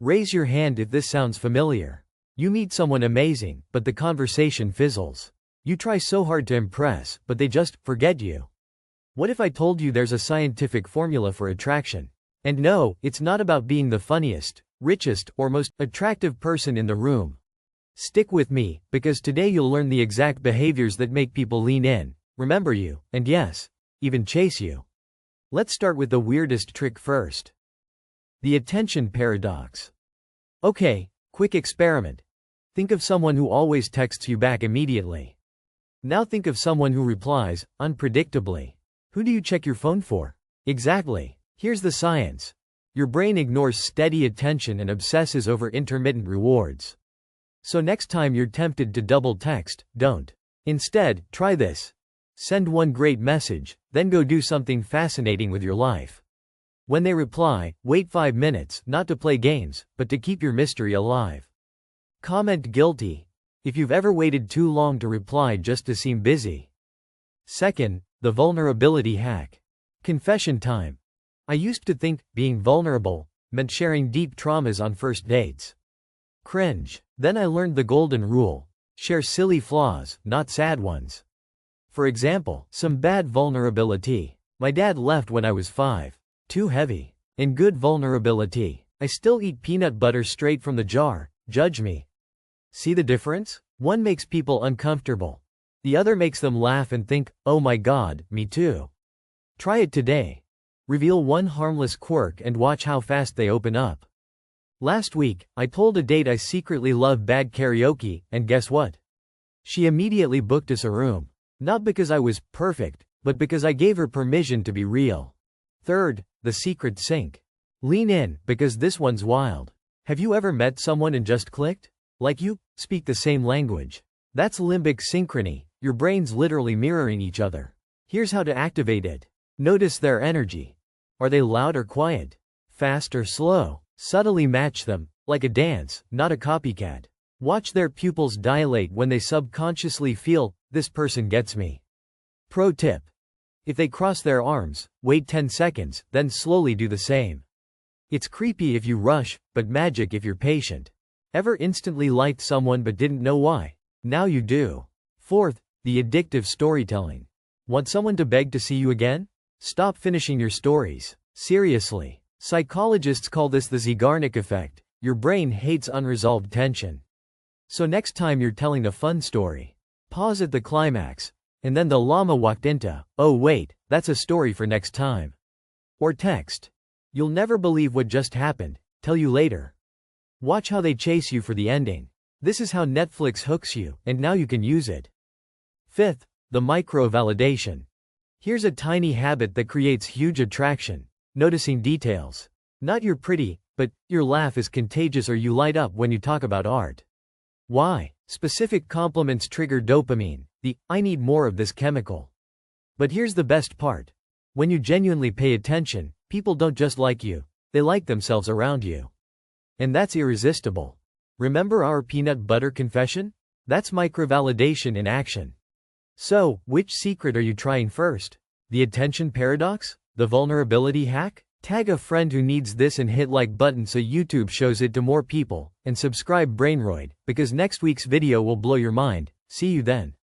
Raise your hand if this sounds familiar. You meet someone amazing, but the conversation fizzles. You try so hard to impress, but they just forget you. What if I told you there's a scientific formula for attraction? And no, it's not about being the funniest, richest, or most attractive person in the room. Stick with me, because today you'll learn the exact behaviors that make people lean in, remember you, and yes, even chase you. Let's start with the weirdest trick first. The attention paradox. Okay, quick experiment. Think of someone who always texts you back immediately. Now think of someone who replies, unpredictably. Who do you check your phone for? Exactly. Here's the science. Your brain ignores steady attention and obsesses over intermittent rewards. So next time you're tempted to double text, don't. Instead, try this. Send one great message, then go do something fascinating with your life. When they reply, wait 5 minutes, not to play games, but to keep your mystery alive. Comment guilty if you've ever waited too long to reply just to seem busy. Second, the vulnerability hack. Confession time. I used to think being vulnerable meant sharing deep traumas on first dates. Cringe. Then I learned the golden rule. Share silly flaws, not sad ones. For example, some bad vulnerability. My dad left when I was 5. Too heavy. And good vulnerability. I still eat peanut butter straight from the jar, judge me. See the difference? One makes people uncomfortable. The other makes them laugh and think, oh my god, me too. Try it today. Reveal one harmless quirk and watch how fast they open up. Last week, I told a date I secretly love bad karaoke, and guess what? She immediately booked us a room. Not because I was perfect, but because I gave her permission to be real. Third, the secret sync. Lean in, because this one's wild. Have you ever met someone and just clicked? Like you speak the same language. That's limbic synchrony, your brains literally mirroring each other. Here's how to activate it. Notice their energy. Are they loud or quiet? Fast or slow? Subtly match them, like a dance, not a copycat. Watch their pupils dilate when they subconsciously feel, this person gets me. Pro tip. If they cross their arms, wait 10 seconds, then slowly do the same. It's creepy if you rush, but magic if you're patient. Ever instantly liked someone but didn't know why? Now you do. Fourth, the addictive storytelling. Want someone to beg to see you again? Stop finishing your stories. Seriously. Psychologists call this the Zeigarnik Effect. Your brain hates unresolved tension. So next time you're telling a fun story, pause at the climax, and then the llama walked into, oh wait, that's a story for next time. Or text. You'll never believe what just happened, tell you later. Watch how they chase you for the ending. This is how Netflix hooks you, and now you can use it. Fifth, the micro-validation. Here's a tiny habit that creates huge attraction. Noticing details. Not you're pretty, but your laugh is contagious or you light up when you talk about art. Why? Specific compliments trigger dopamine, the I need more of this chemical. But here's the best part. When you genuinely pay attention, people don't just like you, they like themselves around you. And that's irresistible. Remember our peanut butter confession? That's microvalidation in action. So, which secret are you trying first? The attention paradox? The vulnerability hack? Tag a friend who needs this and hit like button so YouTube shows it to more people, and subscribe Brainroid, because next week's video will blow your mind. See you then.